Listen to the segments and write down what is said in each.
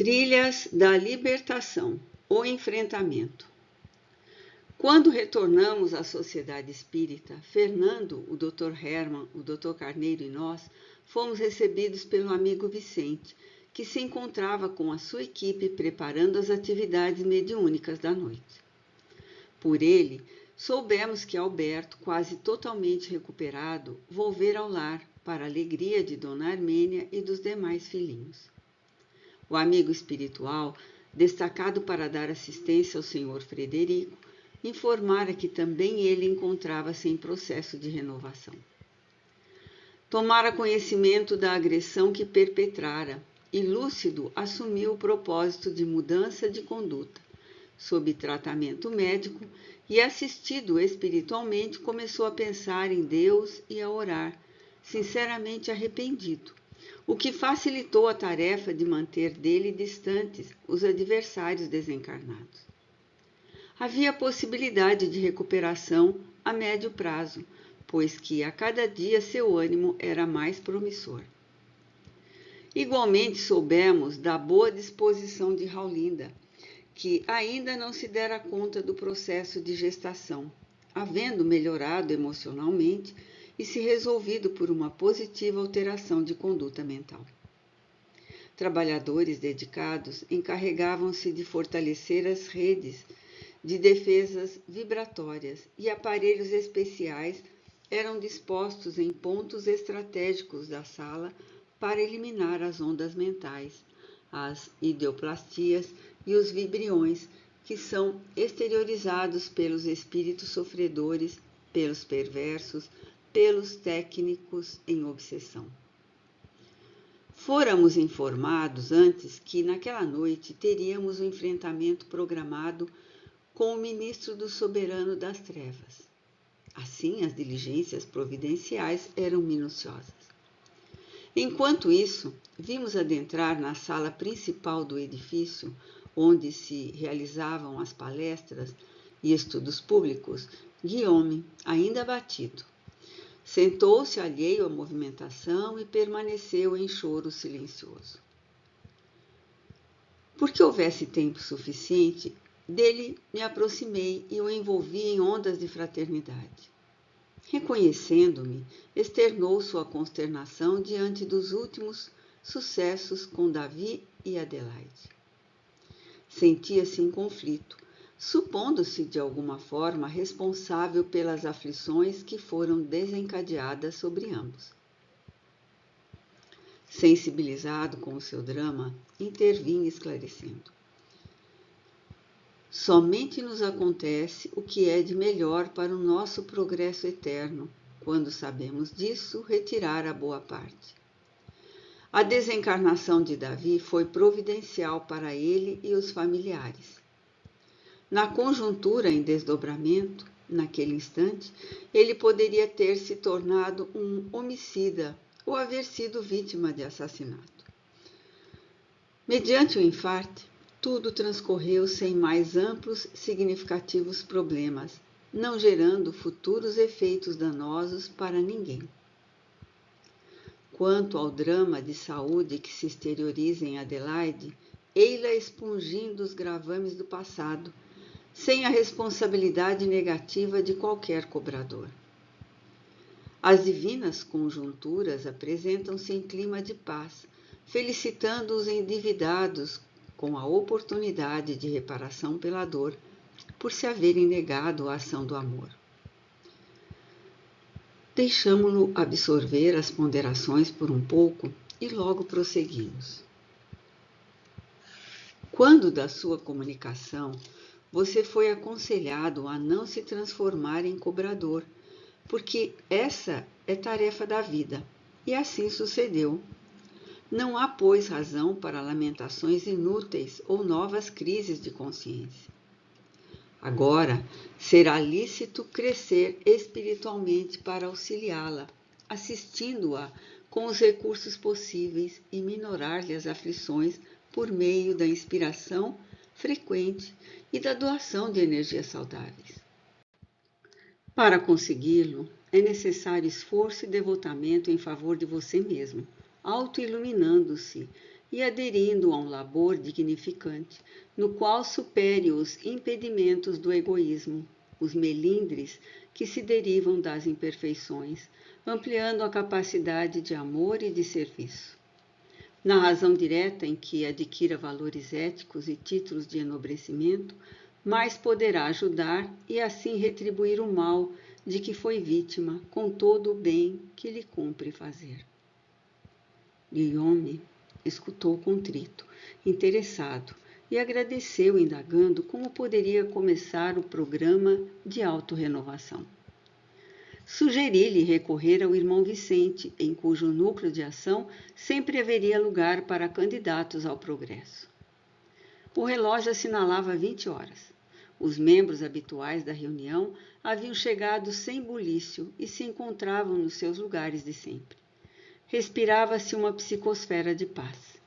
Trilhas da libertação, o enfrentamento. Quando retornamos à Sociedade Espírita, Fernando, o Dr. Hermann, o Dr. Carneiro e nós fomos recebidos pelo amigo Vicente, que se encontrava com a sua equipe preparando as atividades mediúnicas da noite. Por ele, soubemos que Alberto, quase totalmente recuperado, volvera ao lar, para a alegria de Dona Armênia e dos demais filhinhos. O amigo espiritual, destacado para dar assistência ao senhor Frederico, informara que também ele encontrava-se em processo de renovação. Tomara conhecimento da agressão que perpetrara e, lúcido, assumiu o propósito de mudança de conduta. Sob tratamento médico e assistido espiritualmente, começou a pensar em Deus e a orar, sinceramente arrependido, o que facilitou a tarefa de manter dele distantes os adversários desencarnados. Havia possibilidade de recuperação a médio prazo, pois que a cada dia seu ânimo era mais promissor. Igualmente soubemos da boa disposição de Raulinda, que ainda não se dera conta do processo de gestação, havendo melhorado emocionalmente e se resolvido por uma positiva alteração de conduta mental. Trabalhadores dedicados encarregavam-se de fortalecer as redes de defesas vibratórias e aparelhos especiais eram dispostos em pontos estratégicos da sala para eliminar as ondas mentais, as idioplastias e os vibriões que são exteriorizados pelos espíritos sofredores, pelos perversos, pelos técnicos em obsessão. Fôramos informados antes que naquela noite teríamos um enfrentamento programado com o ministro do Soberano das Trevas. Assim, as diligências providenciais eram minuciosas. Enquanto isso, vimos adentrar na sala principal do edifício, onde se realizavam as palestras e estudos públicos, Guillaume, ainda abatido. Sentou-se alheio à movimentação e permaneceu em choro silencioso. Porque houvesse tempo suficiente, dele me aproximei e o envolvi em ondas de fraternidade. Reconhecendo-me, externou sua consternação diante dos últimos sucessos com Davi e Adelaide. Sentia-se em conflito, supondo-se de alguma forma responsável pelas aflições que foram desencadeadas sobre ambos. Sensibilizado com o seu drama, intervim esclarecendo. Somente nos acontece o que é de melhor para o nosso progresso eterno, quando sabemos disso, retirar a boa parte. A desencarnação de Davi foi providencial para ele e os familiares. Na conjuntura em desdobramento, naquele instante, ele poderia ter se tornado um homicida ou haver sido vítima de assassinato. Mediante o infarte, tudo transcorreu sem mais amplos, significativos problemas, não gerando futuros efeitos danosos para ninguém. Quanto ao drama de saúde que se exterioriza em Adelaide, ei-la expungindo os gravames do passado, sem a responsabilidade negativa de qualquer cobrador. As divinas conjunturas apresentam-se em clima de paz, felicitando os endividados com a oportunidade de reparação pela dor, por se haverem negado a ação do amor. Deixamo-lo absorver as ponderações por um pouco e logo prosseguimos. Quando da sua comunicação, você foi aconselhado a não se transformar em cobrador, porque essa é tarefa da vida, e assim sucedeu. Não há, pois, razão para lamentações inúteis ou novas crises de consciência. Agora, será lícito crescer espiritualmente para auxiliá-la, assistindo-a com os recursos possíveis e minorar-lhe as aflições por meio da inspiração frequente e da doação de energias saudáveis. Para consegui-lo, é necessário esforço e devotamento em favor de você mesmo, auto-iluminando-se e aderindo a um labor dignificante, no qual supere os impedimentos do egoísmo, os melindres que se derivam das imperfeições, ampliando a capacidade de amor e de serviço. Na razão direta em que adquira valores éticos e títulos de enobrecimento, mais poderá ajudar e assim retribuir o mal de que foi vítima com todo o bem que lhe cumpre fazer. Guillaume escutou contrito, interessado, e agradeceu, indagando como poderia começar o programa de autorrenovação. Sugeri-lhe recorrer ao irmão Vicente, em cujo núcleo de ação sempre haveria lugar para candidatos ao progresso. O relógio assinalava 20 horas. Os membros habituais da reunião haviam chegado sem bulício e se encontravam nos seus lugares de sempre. Respirava-se uma psicosfera de paz.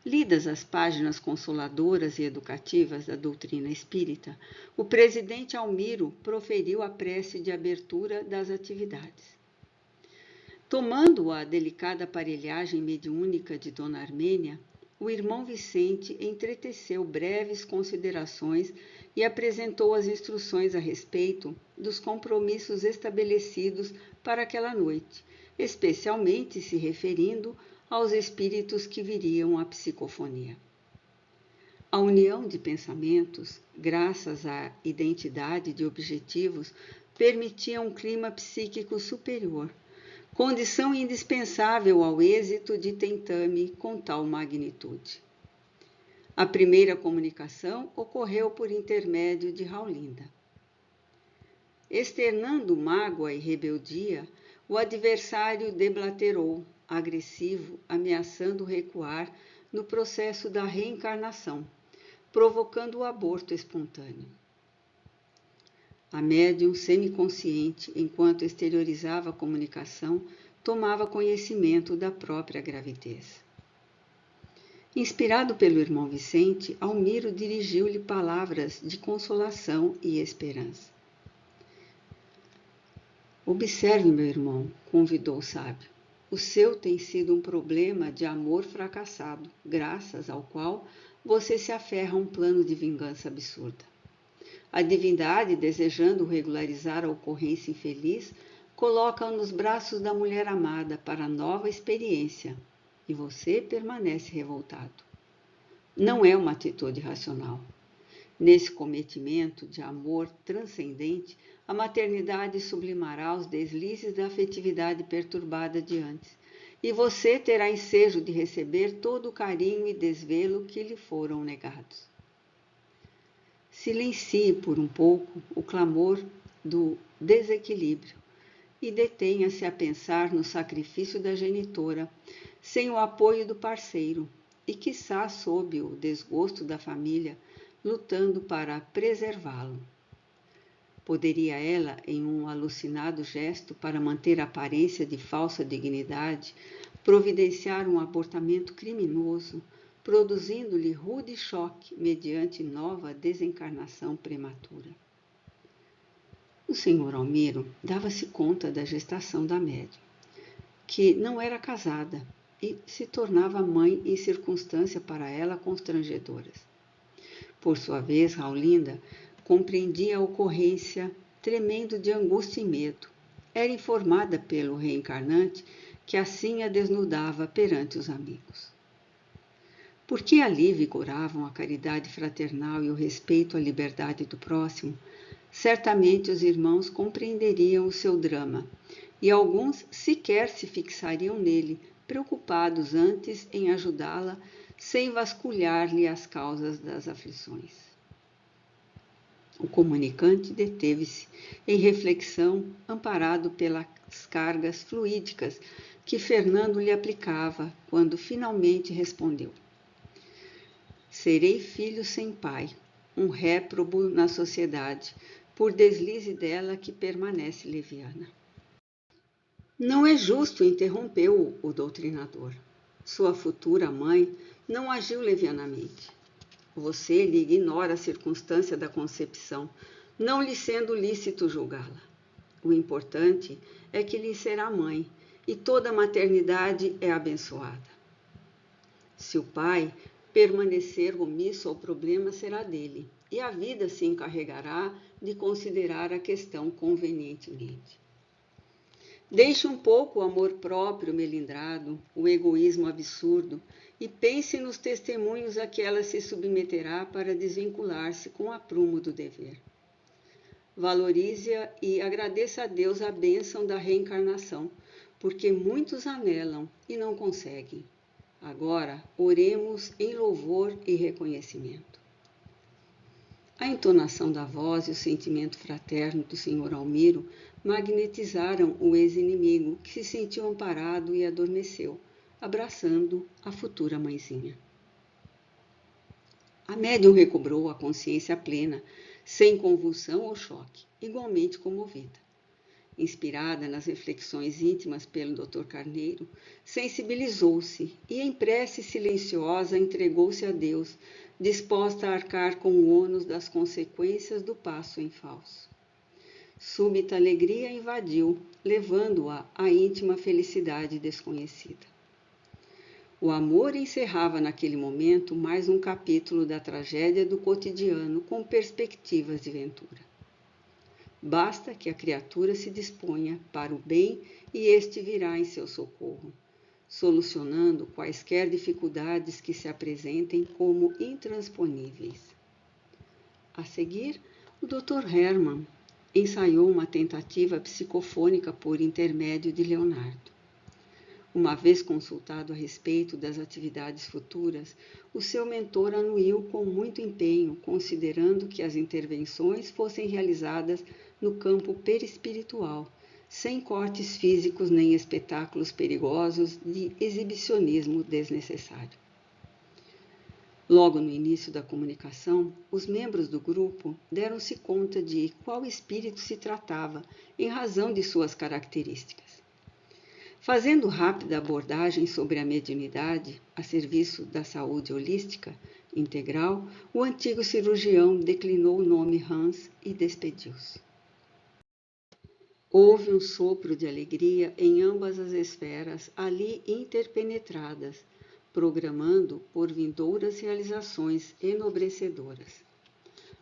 Lidas as páginas consoladoras e educativas da doutrina espírita, o presidente Almiro proferiu a prece de abertura das atividades. Tomando a delicada aparelhagem mediúnica de Dona Armênia, o irmão Vicente entreteceu breves considerações e apresentou as instruções a respeito dos compromissos estabelecidos para aquela noite, especialmente se referindo aos espíritos que viriam à psicofonia. A união de pensamentos, graças à identidade de objetivos, permitia um clima psíquico superior, condição indispensável ao êxito de tentame com tal magnitude. A primeira comunicação ocorreu por intermédio de Raulinda. Externando mágoa e rebeldia, o adversário deblaterou, agressivo, ameaçando recuar no processo da reencarnação, provocando o aborto espontâneo. A médium semiconsciente, enquanto exteriorizava a comunicação, tomava conhecimento da própria gravidez. Inspirado pelo irmão Vicente, Almiro dirigiu-lhe palavras de consolação e esperança. Observe, meu irmão, convidou o sábio. O seu tem sido um problema de amor fracassado, graças ao qual você se aferra a um plano de vingança absurda. A divindade, desejando regularizar a ocorrência infeliz, coloca-o nos braços da mulher amada para nova experiência, e você permanece revoltado. Não é uma atitude racional. Nesse cometimento de amor transcendente, a maternidade sublimará os deslizes da afetividade perturbada de antes, e você terá ensejo de receber todo o carinho e desvelo que lhe foram negados. Silencie por um pouco o clamor do desequilíbrio e detenha-se a pensar no sacrifício da genitora, sem o apoio do parceiro, e quiçá sob o desgosto da família, lutando para preservá-lo. Poderia ela, em um alucinado gesto para manter a aparência de falsa dignidade, providenciar um abortamento criminoso, produzindo-lhe rude choque mediante nova desencarnação prematura? O senhor Almiro dava-se conta da gestação da médium, que não era casada e se tornava mãe em circunstância para ela constrangedoras. Por sua vez, Raulinda compreendia a ocorrência, tremendo de angústia e medo. Era informada pelo reencarnante que assim a desnudava perante os amigos. Porque ali vigoravam a caridade fraternal e o respeito à liberdade do próximo, certamente os irmãos compreenderiam o seu drama, e alguns sequer se fixariam nele, preocupados antes em ajudá-la, sem vasculhar-lhe as causas das aflições. O comunicante deteve-se em reflexão, amparado pelas cargas fluídicas que Fernando lhe aplicava, quando finalmente respondeu: serei filho sem pai, um réprobo na sociedade, por deslize dela que permanece leviana. Não é justo, interrompeu o doutrinador. Sua futura mãe não agiu levianamente. Você lhe ignora a circunstância da concepção, não lhe sendo lícito julgá-la. O importante é que lhe será mãe, e toda maternidade é abençoada. Se o pai permanecer omisso ao problema, será dele, e a vida se encarregará de considerar a questão convenientemente. Deixe um pouco o amor próprio melindrado, o egoísmo absurdo, e pense nos testemunhos a que ela se submeterá para desvincular-se com aprumo do dever. Valorize-a e agradeça a Deus a bênção da reencarnação, porque muitos anelam e não conseguem. Agora, oremos em louvor e reconhecimento. A entonação da voz e o sentimento fraterno do Sr. Almiro magnetizaram o ex-inimigo, que se sentiu amparado e adormeceu, abraçando a futura mãezinha. A médium recobrou a consciência plena, sem convulsão ou choque, igualmente comovida. Inspirada nas reflexões íntimas pelo Dr. Carneiro, sensibilizou-se e, em prece silenciosa, entregou-se a Deus, disposta a arcar com o ônus das consequências do passo em falso. Súbita alegria invadiu, levando-a à íntima felicidade desconhecida. O amor encerrava naquele momento mais um capítulo da tragédia do cotidiano com perspectivas de ventura. Basta que a criatura se disponha para o bem e este virá em seu socorro, solucionando quaisquer dificuldades que se apresentem como intransponíveis. A seguir, o Dr. Hermann ensaiou uma tentativa psicofônica por intermédio de Leonardo. Uma vez consultado a respeito das atividades futuras, o seu mentor anuiu com muito empenho, considerando que as intervenções fossem realizadas no campo perispiritual, sem cortes físicos nem espetáculos perigosos de exibicionismo desnecessário. Logo no início da comunicação, os membros do grupo deram-se conta de qual espírito se tratava, em razão de suas características. Fazendo rápida abordagem sobre a mediunidade a serviço da saúde holística integral, o antigo cirurgião declinou o nome Hans e despediu-se. Houve um sopro de alegria em ambas as esferas ali interpenetradas, programando por vindouras realizações enobrecedoras.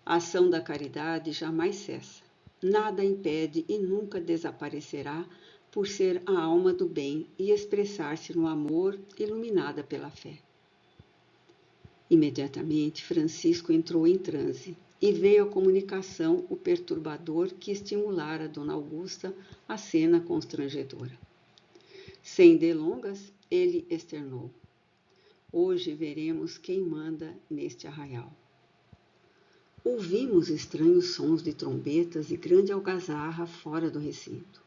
A ação da caridade jamais cessa, nada impede e nunca desaparecerá por ser a alma do bem e expressar-se no amor, iluminada pela fé. Imediatamente, Francisco entrou em transe e veio à comunicação o perturbador que estimulara Dona Augusta a cena constrangedora. Sem delongas, ele externou: hoje veremos quem manda neste arraial. Ouvimos estranhos sons de trombetas e grande algazarra fora do recinto.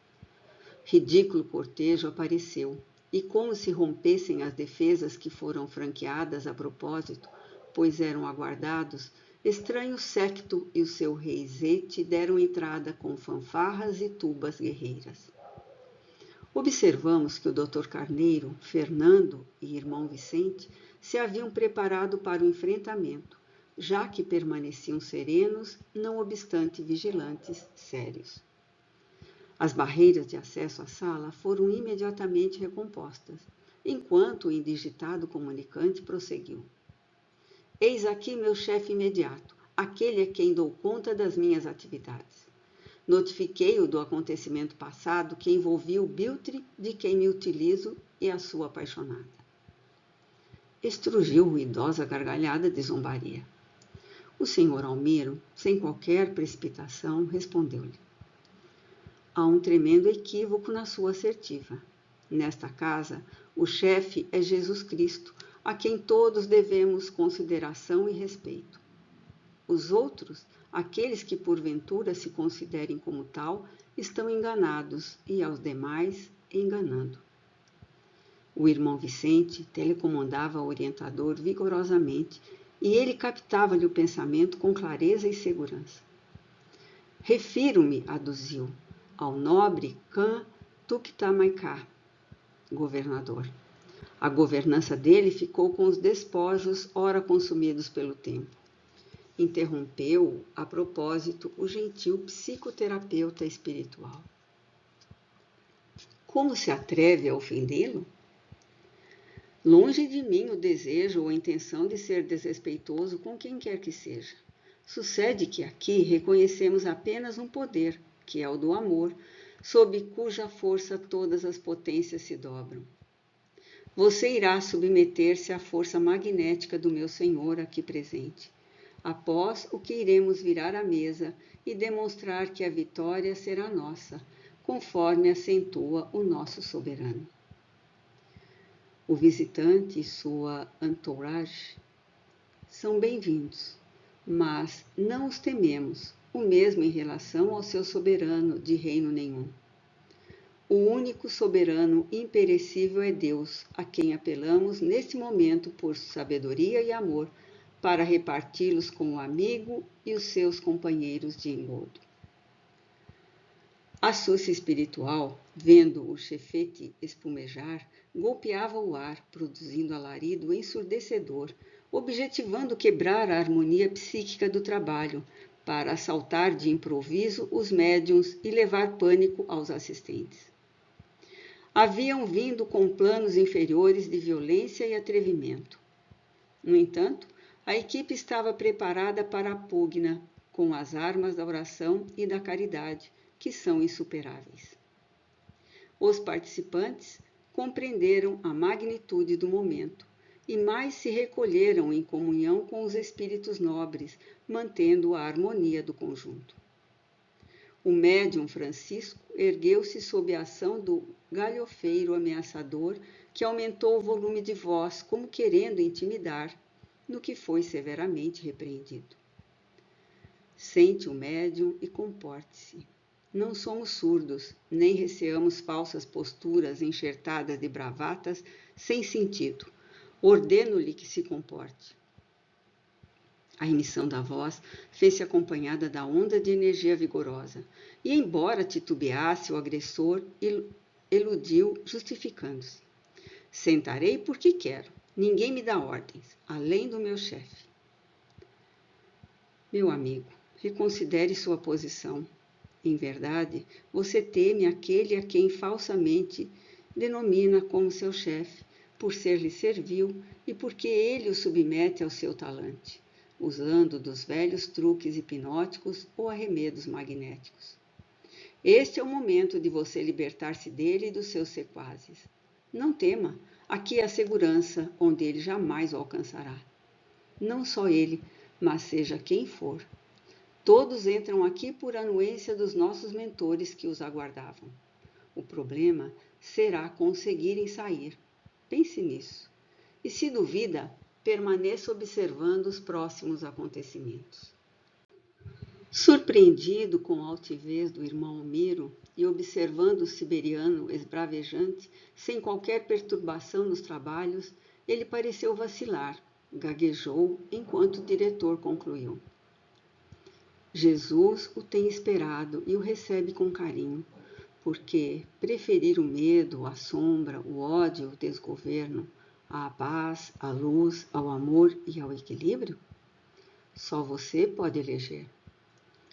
Ridículo cortejo apareceu, e como se rompessem as defesas que foram franqueadas a propósito, pois eram aguardados, estranho séquito e o seu rei Zete deram entrada com fanfarras e tubas guerreiras. Observamos que o Dr. Carneiro, Fernando e irmão Vicente se haviam preparado para o enfrentamento, já que permaneciam serenos, não obstante vigilantes sérios. As barreiras de acesso à sala foram imediatamente recompostas, enquanto o indigitado comunicante prosseguiu: eis aqui meu chefe imediato, aquele a quem dou conta das minhas atividades. Notifiquei-o do acontecimento passado que envolvia o biltre de quem me utilizo e a sua apaixonada. Estrugiu ruidosa gargalhada de zombaria. O Sr. Almiro, sem qualquer precipitação, respondeu-lhe: há um tremendo equívoco na sua assertiva. Nesta casa, o chefe é Jesus Cristo, a quem todos devemos consideração e respeito. Os outros, aqueles que porventura se considerem como tal, estão enganados e aos demais enganando. O irmão Vicente telecomandava ao orientador vigorosamente e ele captava-lhe o pensamento com clareza e segurança. Refiro-me, aduziu, ao nobre Khan Tuktamaiká, governador. A governança dele ficou com os despojos ora consumidos pelo tempo. Interrompeu a propósito o gentil psicoterapeuta espiritual. Como se atreve a ofendê-lo? Longe de mim o desejo ou a intenção de ser desrespeitoso com quem quer que seja. Sucede que aqui reconhecemos apenas um poder, que é o do amor, sob cuja força todas as potências se dobram. Você irá submeter-se à força magnética do meu Senhor aqui presente, após o que iremos virar à mesa e demonstrar que a vitória será nossa, conforme acentua o nosso soberano. O visitante e sua entourage são bem-vindos, mas não os tememos, o mesmo em relação ao seu soberano de reino nenhum. O único soberano imperecível é Deus, a quem apelamos neste momento por sabedoria e amor, para reparti-los com o amigo e os seus companheiros de engodo. A súcia espiritual, vendo o chefete espumejar, golpeava o ar, produzindo alarido ensurdecedor, objetivando quebrar a harmonia psíquica do trabalho, para assaltar de improviso os médiuns e levar pânico aos assistentes. Haviam vindo com planos inferiores de violência e atrevimento. No entanto, a equipe estava preparada para a pugna, com as armas da oração e da caridade, que são insuperáveis. Os participantes compreenderam a magnitude do momento e mais se recolheram em comunhão com os espíritos nobres, mantendo a harmonia do conjunto. O médium Francisco ergueu-se sob a ação do galhofeiro ameaçador, que aumentou o volume de voz, como querendo intimidar, no que foi severamente repreendido. Sente o médium e comporte-se. Não somos surdos, nem receamos falsas posturas enxertadas de bravatas sem sentido. Ordeno-lhe que se comporte. A emissão da voz fez-se acompanhada da onda de energia vigorosa, e embora titubeasse, o agressor eludiu, justificando-se. Sentarei porque quero. Ninguém me dá ordens, além do meu chefe. Meu amigo, reconsidere sua posição. Em verdade, você teme aquele a quem falsamente denomina como seu chefe, por ser-lhe servil e porque ele o submete ao seu talante, usando dos velhos truques hipnóticos ou arremedos magnéticos. Este é o momento de você libertar-se dele e dos seus sequazes. Não tema, aqui é a segurança, onde ele jamais o alcançará. Não só ele, mas seja quem for. Todos entram aqui por anuência dos nossos mentores que os aguardavam. O problema será conseguirem sair. Pense nisso. E se duvida, permaneça observando os próximos acontecimentos. Surpreendido com a altivez do irmão Miro e observando o siberiano esbravejante, sem qualquer perturbação nos trabalhos, ele pareceu vacilar, gaguejou enquanto o diretor concluiu. Jesus o tem esperado e o recebe com carinho, porque preferir o medo, a sombra, o ódio, o desgoverno, à paz, à luz, ao amor e ao equilíbrio? Só você pode eleger.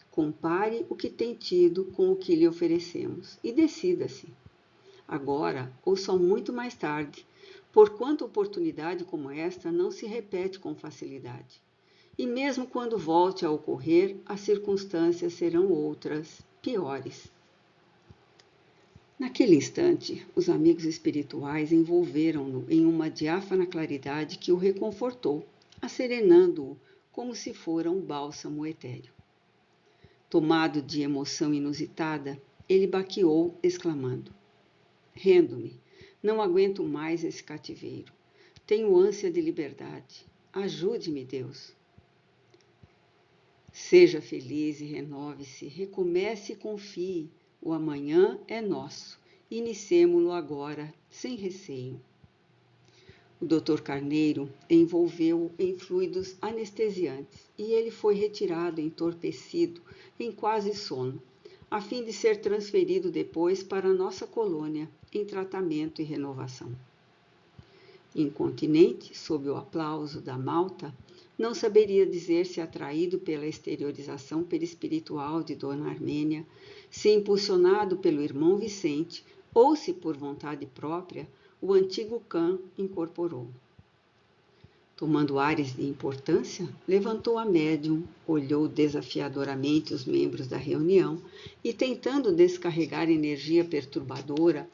Compare o que tem tido com o que lhe oferecemos e decida-se. Agora ou só muito mais tarde, porquanto oportunidade como esta não se repete com facilidade. E mesmo quando volte a ocorrer, as circunstâncias serão outras, piores. Naquele instante, os amigos espirituais envolveram-no em uma diáfana claridade que o reconfortou, asserenando-o como se fora um bálsamo etéreo. Tomado de emoção inusitada, ele baqueou, exclamando: Rendo-me, não aguento mais esse cativeiro. Tenho ânsia de liberdade. Ajude-me, Deus. Seja feliz e renove-se, recomece e confie. O amanhã é nosso. Iniciemo-lo agora, sem receio. O Dr. Carneiro envolveu-o em fluidos anestesiantes e ele foi retirado entorpecido, em quase sono, a fim de ser transferido depois para a nossa colônia, em tratamento e renovação. Incontinente, sob o aplauso da malta, não saberia dizer se atraído pela exteriorização perispiritual de Dona Armênia, se impulsionado pelo irmão Vicente, ou se, por vontade própria, o antigo Khan incorporou. Tomando ares de importância, levantou a médium, olhou desafiadoramente os membros da reunião e, tentando descarregar energia perturbadora,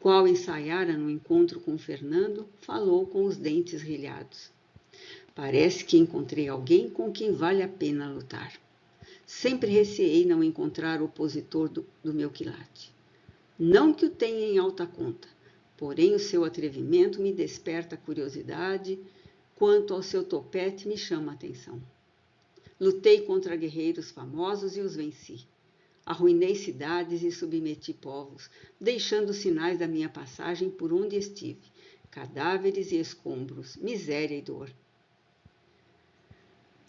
qual ensaiara no encontro com Fernando, falou com os dentes rilhados. Parece que encontrei alguém com quem vale a pena lutar. Sempre receei não encontrar opositor do meu quilate. Não que o tenha em alta conta, porém o seu atrevimento me desperta curiosidade, quanto ao seu topete me chama a atenção. Lutei contra guerreiros famosos e os venci. Arruinei cidades e submeti povos, deixando sinais da minha passagem por onde estive, cadáveres e escombros, miséria e dor.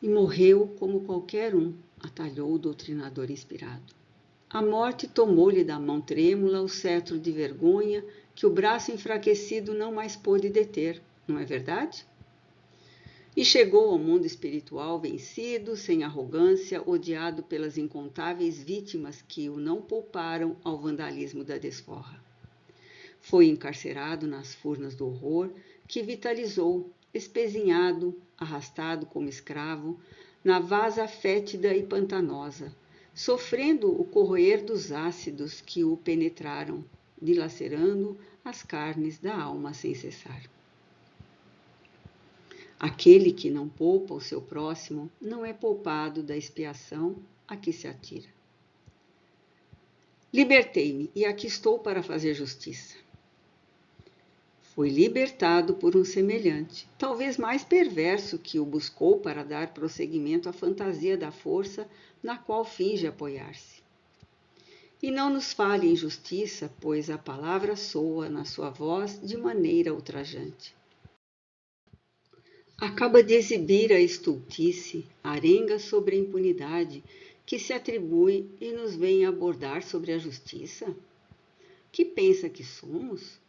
E morreu como qualquer um, atalhou o doutrinador inspirado. A morte tomou-lhe da mão trêmula o cetro de vergonha que o braço enfraquecido não mais pôde deter, não é verdade? E chegou ao mundo espiritual vencido, sem arrogância, odiado pelas incontáveis vítimas que o não pouparam ao vandalismo da desforra. Foi encarcerado nas furnas do horror, que vitalizou, espezinhado, arrastado como escravo, na vasa fétida e pantanosa, sofrendo o corroer dos ácidos que o penetraram, dilacerando as carnes da alma sem cessar. Aquele que não poupa o seu próximo não é poupado da expiação a que se atira. Libertei-me e aqui estou para fazer justiça. Foi libertado por um semelhante, talvez mais perverso, que o buscou para dar prosseguimento à fantasia da força na qual finge apoiar-se. E não nos fale em justiça, pois a palavra soa na sua voz de maneira ultrajante. Acaba de exibir a estultice, arenga sobre a impunidade que se atribui e nos vem abordar sobre a justiça? Que pensa que somos?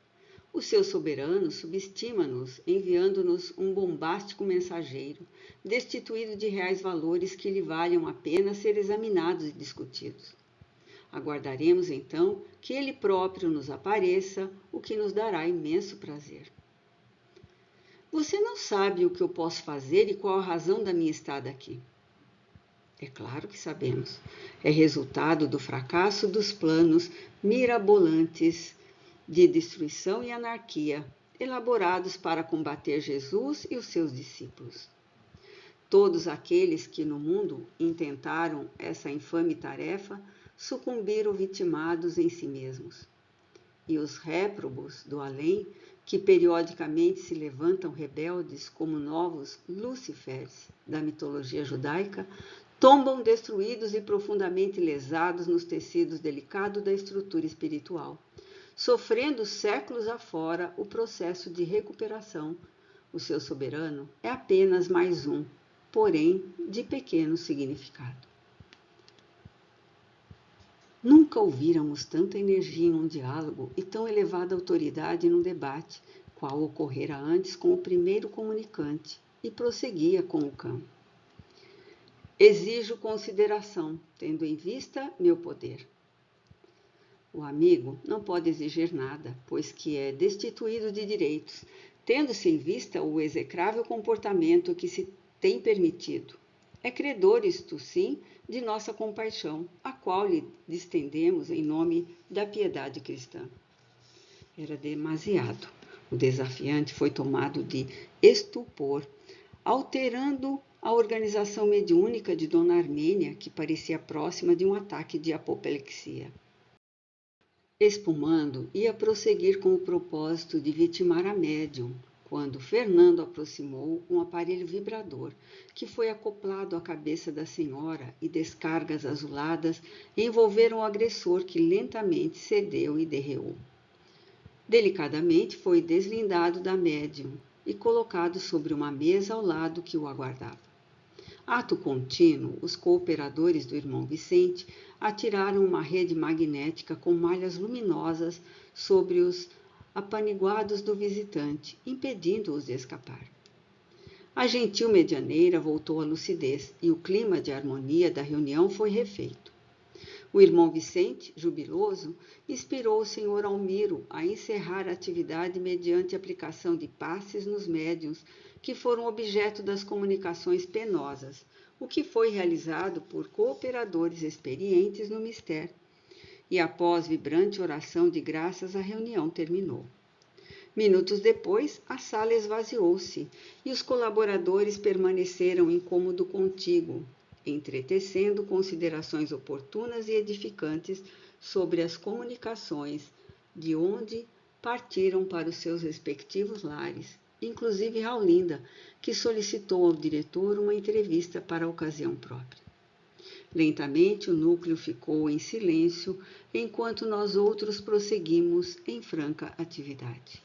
O seu soberano subestima-nos, enviando-nos um bombástico mensageiro, destituído de reais valores que lhe valham a pena ser examinados e discutidos. Aguardaremos, então, que ele próprio nos apareça, o que nos dará imenso prazer. Você não sabe o que eu posso fazer e qual a razão da minha estada aqui. É claro que sabemos. É resultado do fracasso dos planos mirabolantes de destruição e anarquia, elaborados para combater Jesus e os seus discípulos. Todos aqueles que no mundo intentaram essa infame tarefa sucumbiram vitimados em si mesmos. E os réprobos do além, que periodicamente se levantam rebeldes como novos Lúciferes da mitologia judaica, tombam destruídos e profundamente lesados nos tecidos delicados da estrutura espiritual, sofrendo séculos afora o processo de recuperação. O seu soberano é apenas mais um, porém de pequeno significado. Nunca ouvíramos tanta energia em um diálogo e tão elevada autoridade num debate, qual ocorrera antes com o primeiro comunicante, e prosseguia com o Khan. Exijo consideração, tendo em vista meu poder. O amigo não pode exigir nada, pois que é destituído de direitos, tendo-se em vista o execrável comportamento que se tem permitido. É credor, isto sim, de nossa compaixão, a qual lhe distendemos em nome da piedade cristã. Era demasiado. O desafiante foi tomado de estupor, alterando a organização mediúnica de Dona Armênia, que parecia próxima de um ataque de apoplexia. Espumando, ia prosseguir com o propósito de vitimar a médium, quando Fernando aproximou um aparelho vibrador, que foi acoplado à cabeça da senhora, e descargas azuladas envolveram o agressor, que lentamente cedeu e derreou. Delicadamente foi deslindado da médium e colocado sobre uma mesa ao lado que o aguardava. Ato contínuo, os cooperadores do irmão Vicente atiraram uma rede magnética com malhas luminosas sobre os apaniguados do visitante, impedindo-os de escapar. A gentil medianeira voltou à lucidez e o clima de harmonia da reunião foi refeito. O irmão Vicente, jubiloso, inspirou o senhor Almiro a encerrar a atividade mediante aplicação de passes nos médiuns, que foram objeto das comunicações penosas, o que foi realizado por cooperadores experientes no mistério. E após vibrante oração de graças, a reunião terminou. Minutos depois, a sala esvaziou-se e os colaboradores permaneceram em cômodo contíguo, entretecendo considerações oportunas e edificantes sobre as comunicações, de onde partiram para os seus respectivos lares, inclusive Raulinda, que solicitou ao diretor uma entrevista para a ocasião própria. Lentamente o núcleo ficou em silêncio, enquanto nós outros prosseguimos em franca atividade.